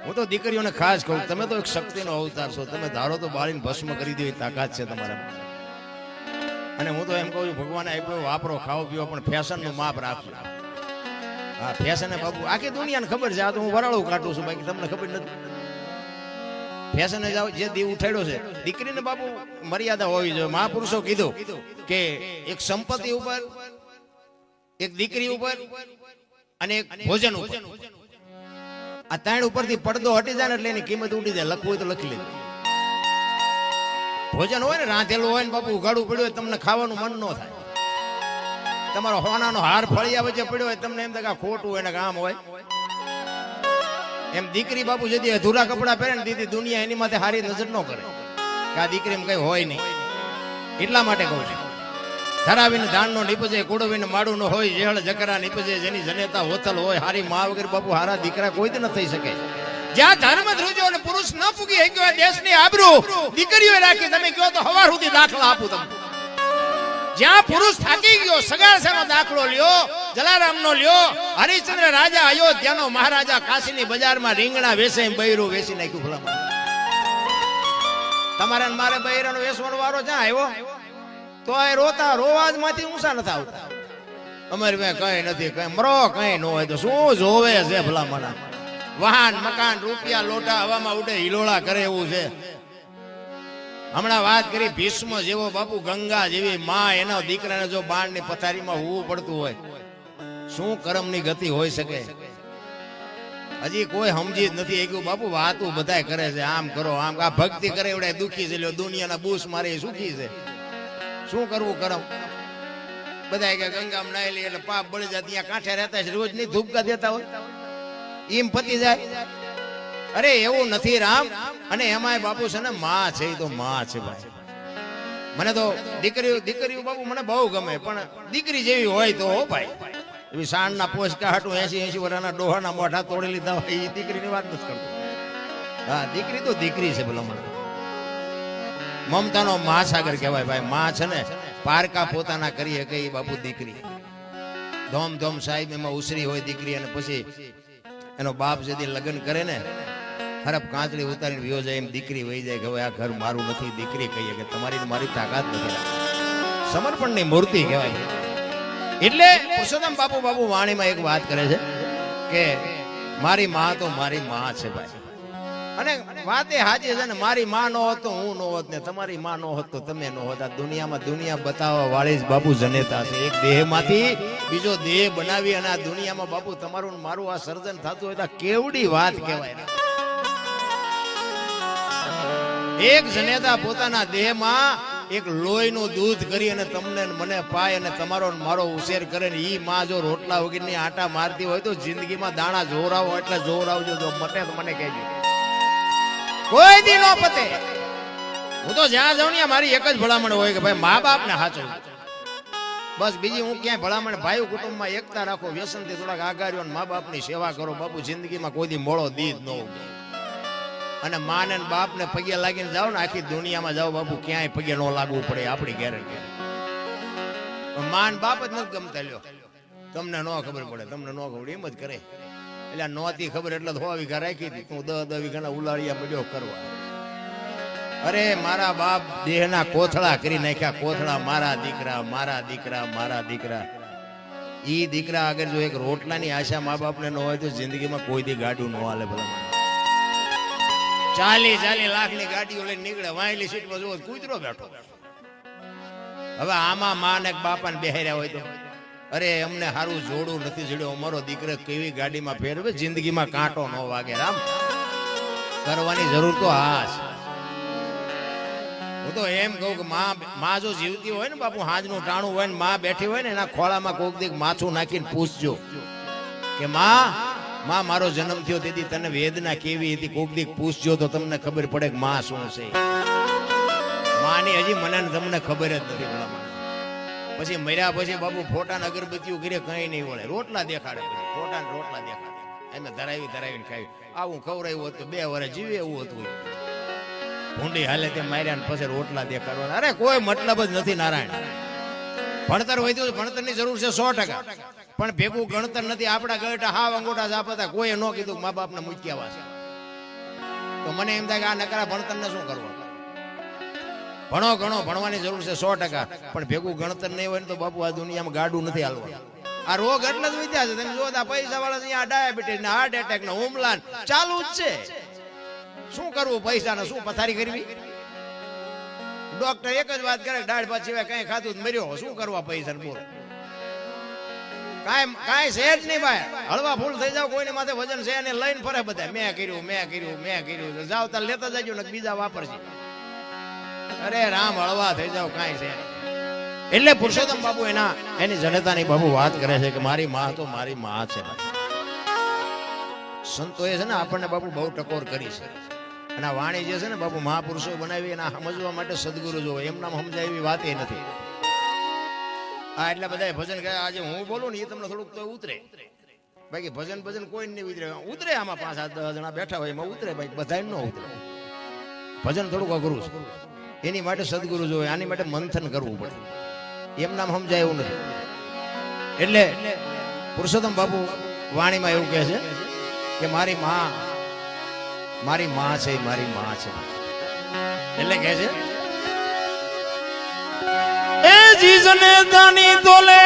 હું તો દીકરીઓને ખાસ કહું, તમે તો એક શક્તિનો અવતાર છો, તમે ધારો તો બાળીને ભસ્મ કરી દો એ તાકાત છે તમારા. અને હું તો એમ કહું છું, ભગવાને આપ્યો વાપરો, ખાઓ પીવો, પણ ફેશનનું માપ રાખજો. હા, ફેશન બાબુ આખી દુનિયાને ખબર છે. આ તો હું વરાળું કાઢું છું, બાકી તમને ખબર નથી. ફેશન જ જે દીવ ઉઠાડ્યો છે, દીકરીને બાપુ મર્યાદા હોવી જોઈએ. મહાપુરુષો કીધું કે એક સંપત્તિ ઉપર, એક દીકરી ઉપર અને એક ભોજન ઉપર, આ ત્રણ ઉપરથી પડદો હટી જાય ને એટલે એની કિંમત ઉડી જાય. લખવું હોય તો લખી લેજો. ભોજન હોય ને, રાંધેલું હોય ને બાપુ, ઉઘાડું પડ્યું હોય, તમને ખાવાનું મન ન થાય. તમારો હોનાનો હાર ફળિયા વચ્ચે પડ્યો હોય, તમને એમ થાય કે ખોટું હોય ને કામ હોય. એમ દીકરી બાપુ જેથી અધૂરા કપડા પહેરે ને દીદી, દુનિયા એની માથે હારી નજર ન કરે કે આ દીકરીમાં કઈ હોય નહીં. એટલા માટે કહું છું, ધરાવીને ધાન નો નીપજે, કુડવીને માડું નો હોય, જેહળ જકરા નીપજે, જેની જનેતા હોતલ હોય. હારી મા વગર બાપુ હારા દીકરા કોઈ જ ન થઈ શકે. જ્યાં ધર્મ ધ્રુજો અને પુરુષ ન પૂગી શક્યો, દેશની આબરૂ દીકરીઓ રાખી. તમે કહો તો હવાર સુધી દાખલા આપું તમને. જ્યાં પુરુષ થાકી ગયો, સગાસેનો દાખલો લ્યો, જલારામ નો લ્યો. હરિશ્ચંદ્ર રાજા અયોધ્યાનો મહારાજા કાશીની બજારમાં રીંગણા વેચે, બૈરું વેચી નાખ્યું. ભલામણ તમારે મારે બૈરાનો વેચવાનો વારો ક્યાં આવ્યો? તો એ રોતા રોવાજ માંથી ઊંચા નથી આવતા. અમારી પાસે કઈ નથી, કઈ મરો કઈ ન હોય તો શું જોવે છે ભલામણ? વાહન મકાન રૂપિયા લોટા હવામાં ઉડે, હિલોળા કરે એવું છે. હમણાં વાત કરી ભીષ્મ જેવો બાપુ, ગંગા જેવી માં, એના દીકરાને જો બાણની પથારીમાં હોવું પડતું હોય, શું કર્મની ગતિ હોઈ શકે? હજી કોઈ સમજી જ નથી એક બાપુ. વાતું બધાય કરે છે, આમ કરો આમ. આ ભક્તિ કરે એવડે દુખી છે, દુનિયાના બૂસ મારે સુખી છે. શું કરવું કરમ? બધા કે ગંગામાં નાઈ લે એટલે પાપ બળી જાય. ત્યાં કાંઠે રહેતા છે, રોજ ની ધૂપકા દેતા હોય, એમ પતી જાય. અરે એવું નથી રામ. અને એમાંય બાપુ છે ને, માં છે એ તો માં છે ભાઈ. મને તો દીકરીઓ બાપુ મને બહુ ગમે, પણ દીકરી જેવી હોય તો ભાઈ. એવી સાંજના પોચકા હાટું 80 વર્ષના ડોહાના મોઢા તોડી લીધા હોય, એ દીકરીની વાત નથી કરતો. હા, દીકરી તો દીકરી છે ભલા. મને મમતાનો મહાસાગર કહેવાય ભાઈ. માં છે ને, પારકા પોતાના કરી શકે એ બાપુ દીકરી. ધોમ ધોમ સાહેબ એમાં ઉસરી હોય દીકરી. અને પછી એનો બાપ જેથી લગ્ન કરે ને, હરફ કાંચડી ઉતારીને વિયો જાય, એમ દીકરી વહી જાય કે હવે આ ઘર મારું નથી. દીકરી કહીએ કે તમારી મારી તાકાત નથી. સમર્પણની મૂર્તિ કહેવાય. એટલે પુરુષોત્તમ બાપુ વાણીમાં એક વાત કરે છે કે મારી માં તો મારી માં છે ભાઈ. અને વાત એ હાજી છે ને, મારી માં નો હોત તો હું નો હોત, ને તમારી માં નો હોત તો તમે નો હોત. આ દુનિયામાં દુનિયા બતાવવા વાળી જ બાપુ જનેતા છે. એક દેહ માંથી બીજો દેહ બનાવી અને આ દુનિયામાં બાપુ તમારું મારું આ સર્જન થતું હોય તો કેવડી વાત કહેવાય. એક જનેતા પોતાના દેહમાં એક લોહીનું દૂધ કરી અને તમને મને પાય અને તમારો મારો ઉછેર કરે ને, ઈ માં જો રોટલા વગરની આટા મારતી હોય તો જિંદગીમાં દાણા જોરાવો એટલે જોરાવજો. જો મટે તો મને કહેજો, કોઈ દી નો પતે. હું તો જ્યાં જાઉં ને મારી એક જ ભલામણ હોય કે ભાઈ મા બાપ ને સાચો. બસ બીજી હું ક્યાંય ભલામણ. ભાઈ કુટુંબમાં એકતા રાખો, વ્યસનથી થોડાક આગાર્યો, મા બાપની સેવા કરો બાપુ. જિંદગીમાં કોઈ દી મોડો દી જ ન હોય. અને મા ને બાપ ને પગે લાગીને જાઓ ને, આખી દુનિયામાં જાઓ બાપુ, ક્યાંય પગે ન લાગવું પડે, આપણી ગેરંટી. મા ને બાપ જ નથી ગમતા. લ્યો તમને ન ખબર પડે, તમને ન ખબર એમ જ કરે. એટલે નહોતી ખબર એટલે 100 વીઘા રાખી હતી, હું 10 વીઘાના ઉલાળિયા મળ્યો કરવા. અરે મારા બાપ દેહના કોથળા કરી નાખ્યા, કોથળા. મારા દીકરા મારા દીકરા મારા દીકરા. ઈ દીકરા આગળ જો એક રોટલાની આશા મા બાપને ન હોય તો જિંદગીમાં કોઈ દી ગાડું ન હાલે ભલા. 40 લાખની ગાડીઓ લઈને નીકળે, વાયલી સીટમાં જોવો કૂતરો બેઠો. હવે આમાં મા ને બાપા ને બેહાર્યા હોય તો અરે અમને સારું જોડું નથી જડ્યો, અમારો દીકરો કેવી ગાડીમાં ફેરવે, જિંદગીમાં કાંટો ન વાગે. રામ કરવાની જરૂર તો હા છે. હું તો એમ કહું કે માં જો જીવતી હોય ને બાપુ, હાજનું ટાણું હોય ને માં બેઠી હોય ને, એના ખોળામાં કોક દીક માથું નાખીને પૂછજો કે માં મારો જન્મ થયો તેથી તને વેદના કેવી હતી. કોક દીક પૂછજો તો તમને ખબર પડે કે માં શું છે. માની હજી મને તમને ખબર જ નથી ભલા. પછી મર્યા પછી બાપુ ફોટાને અગરબત્તીઓ ઘરે કઈ નહીં વળે, રોટલા દેખાડે. પછી ફોટાને રોટલા દેખાડે, એમ ધરાવીને ખાવી. આવું ખવડાવ્યું હતું 2 વર્ષ જીવે એવું હતું. ભૂંડી હાલે તે માર્યા ને પછી રોટલા દેખાડવાના. અરે કોઈ મતલબ જ નથી નારાયણ. ભણતર હોય ભણતરની જરૂર છે 100%, પણ ભેગું ગણતર નથી. આપણા ગળટા હાવ અંગોઠા જાપતા. કોઈ ન કીધું મા બાપને મૂક્યા છે. તો મને એમ થાય કે આ નકરા ભણતરને શું કરવું? ભણો ઘણો ભણવાની જરૂર છે 100%, પણ ભેગું ગણતર નહીં હોય ને તો બાપુ આ દુનિયામાં ગાડું નથી હાલવા. આ રોગ એટલે જ વિદ્યા છે. તમે જોતા પૈસા વાળા અહીંયા ડાયાબિટીસ ને હાર્ટ એટેક ને હુમલા ચાલુ જ છે. શું કરવું પૈસા ને? શું પથારી કરવી? ડોક્ટર એક જ વાત કરે, દાળ ભાત સિવાય કઈ ખાધું મર્યો. શું કરવા પૈસા? બોલ, કાંઈ છે જ નહીં ભાઈ. હળવા ફૂલ થઈ જાવ, કોઈને માથે વજન છે એને લઈને ફરે બધા. મેં કર્યું જાવ તાર લેતા જજો ને બીજા વાપરશે. અરે રામ, હળવા થઈ જાવ, કાંઈ છે. એટલે પુરુષોત્તમ બાપુ એની જનતાની બાપુ વાત કરે છે કે મારી માં તો મારી માં છે. સંતોએ છે ને આપણને બાપુ બહુ ટકોર કરી છે. અને આ વાણી જે છે ને બાપુ મહાપુરુષો બનાવી અને સમજવા માટે સદગુરુ જોવે, એમ નામ સમજાય એવી વાત એ નથી. આ એટલે બધા ભજન ગયા. આજે હું બોલું ને એ તમને થોડુંક તો ઉતરે, બાકી ભજન કોઈ નહીં ઉતરે. આમાં 5-7-10 જણા બેઠા હોય એમાં ઉતરે, બાકી બધા ન ઉતરે. ભજન થોડુંક અઘરું છે, એની માટે સદગુરુ જોવે. આની માટે મંથન કરવું પડે, એમ નામ સમજાય એવું નથી. એટલે પુરુષોત્તમ બાપુ વાણીમાં એવું કહે છે કે મારી માં છે, મારી માં છે. એટલે કહે છે એ જીજને દાની તોલે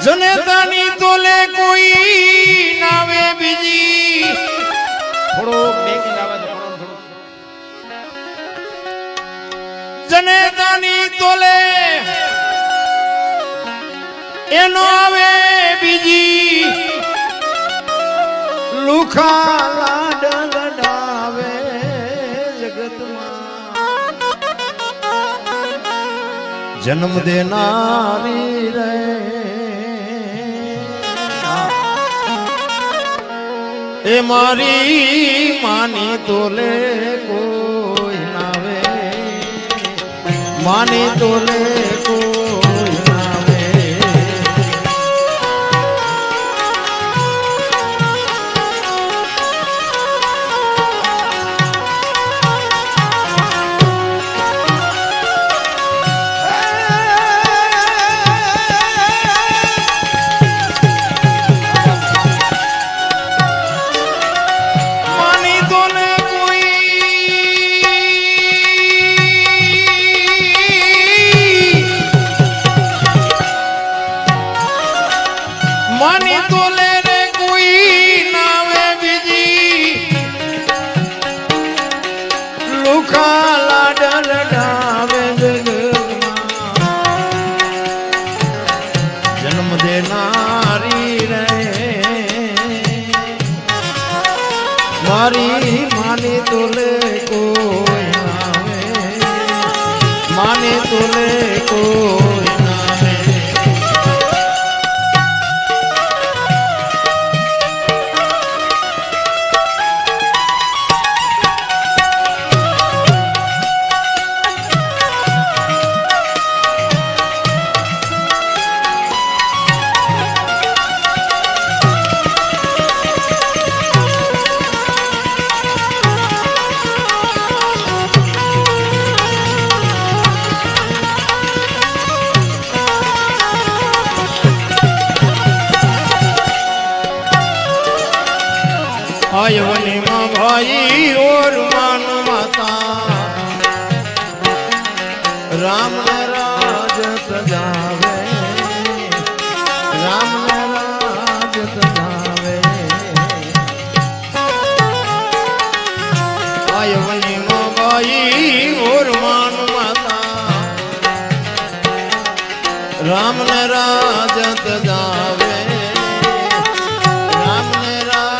જને દાની તોલે કોઈ નાવે બીજી. થોડો બેકિંગ આવે તો થોડો જને દાની તોલે એનો આવે બીજી. લુખા લાડ લડાવે જગતમાં, જન્મ દેનારી રે એ મારી માની તોલે કોઈ નાવે, માની તોલે કોઈ નાવે. માની તોલે રે કોઈ નાવે બીજી. લુખા લાડ લડાવે જગતમાં, જન્મ દેનારી રે મારી માની તોલે કોઈ નાવે, માની તોલે કોઈ નાવે. आयवनी माँ भाई और मान माता, राम राज सजावे, राम राज सजावे. आयवनी माँ भाई और मान माता, राम राज सजावे, राम ने राम.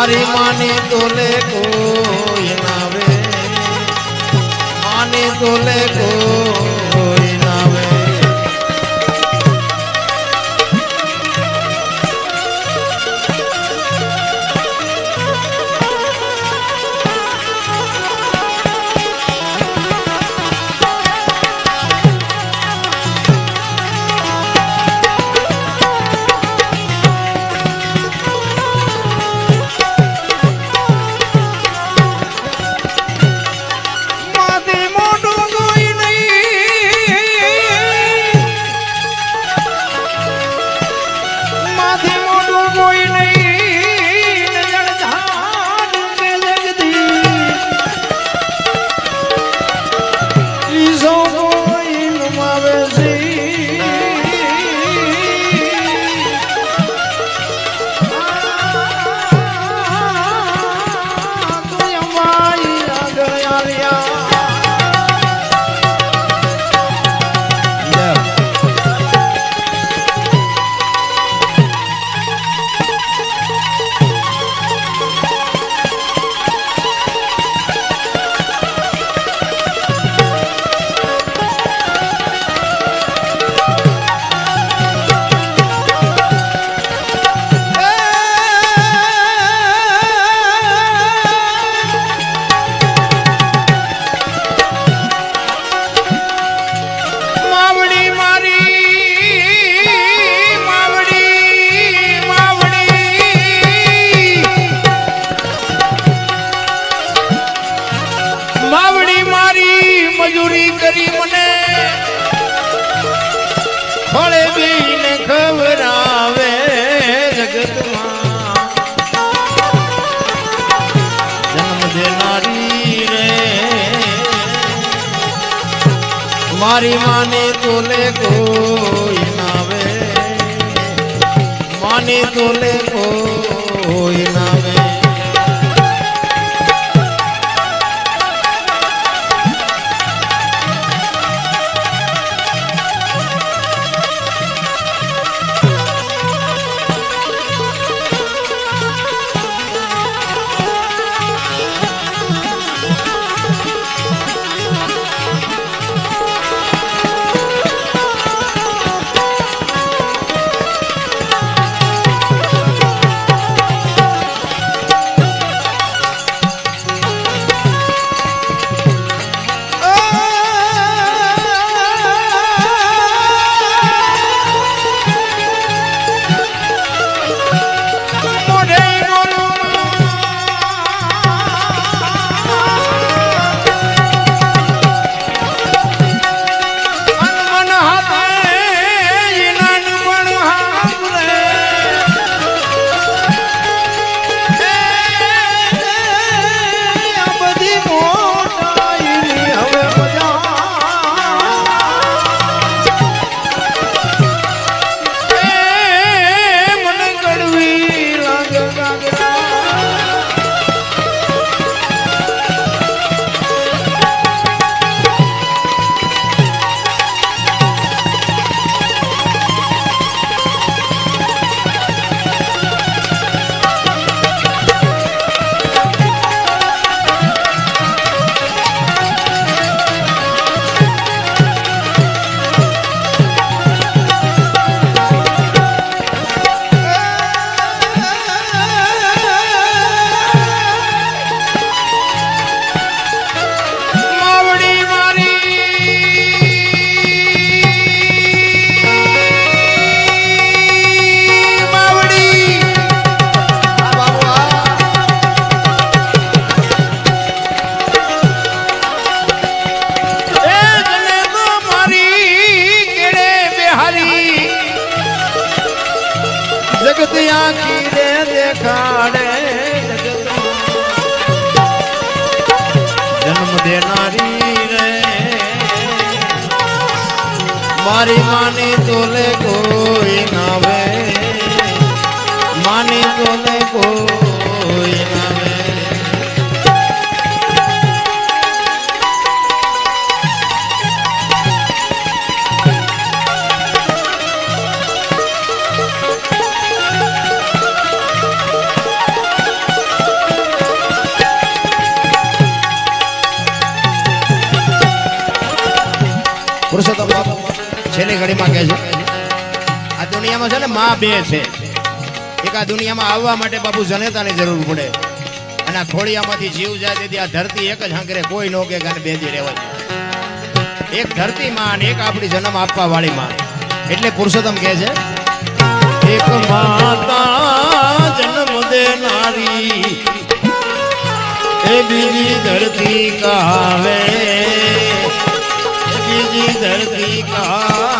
મારી માની તોલે કોઈ નાવે માની તોલે કોઈ નાવે મજૂરી કરી મને ફળે બીને ખવરાવે જગતમાં જન્મ દેનારી રે મારી માને તોલે કોઈ નાવે માને તોલે કોઈ નાવે જગત આખી રે દેખાડે જન્મ દેનારી રે મારી માની તોલે કોઈ નાવે માની તોલે કોઈ નાવે છેલ્લી ઘડીમાં કહે છે આ દુનિયામાં છે ને માં બે છે. એક આ દુનિયામાં આવવા માટે બાપુ જનેતાની જરૂર પડે અને આ ખોડિયામાંથી જીવ જાય તેથી આ ધરતી એક જ હાંકરે કોઈ નો કે ગાને બેજી રહેવા દે. એક ધરતી માં અને એક આપણી જન્મ આપવા વાળી માં. એટલે પુરુષોત્તમ કહે છે એક માતા જન્મ દેનારી એ બીજી ધરતી કહાવે બીજી ધરતી કહાવે.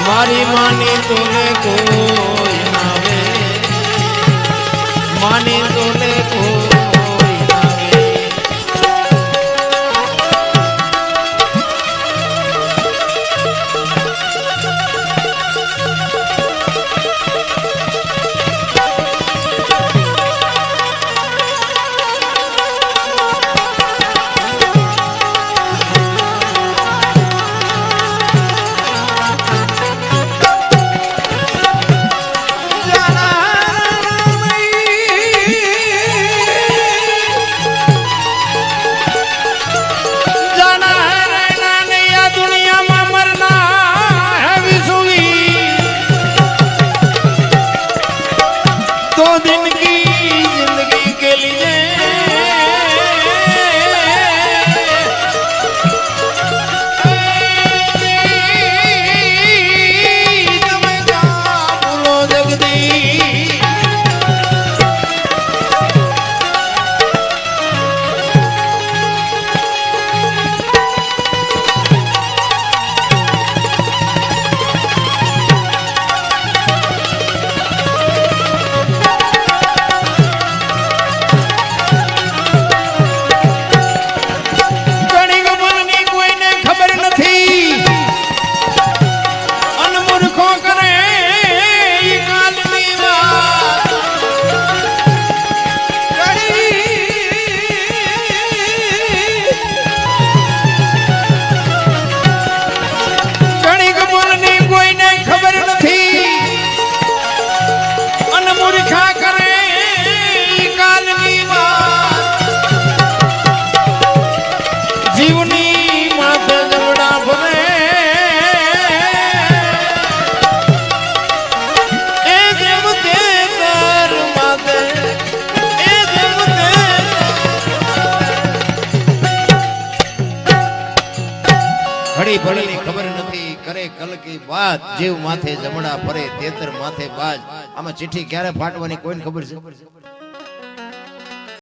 મારી માની તોલે કોઈ નાવે માની તોલે કોઈ નાવે. ઘડી ભળીની ખબર નથી કરે કલ કી વાત જીવ માથે જમણા ફરે તેતર માથે બાજ. આમાં ચિઠ્ઠી ક્યારે ફાટવાની કોઈને ખબર છે?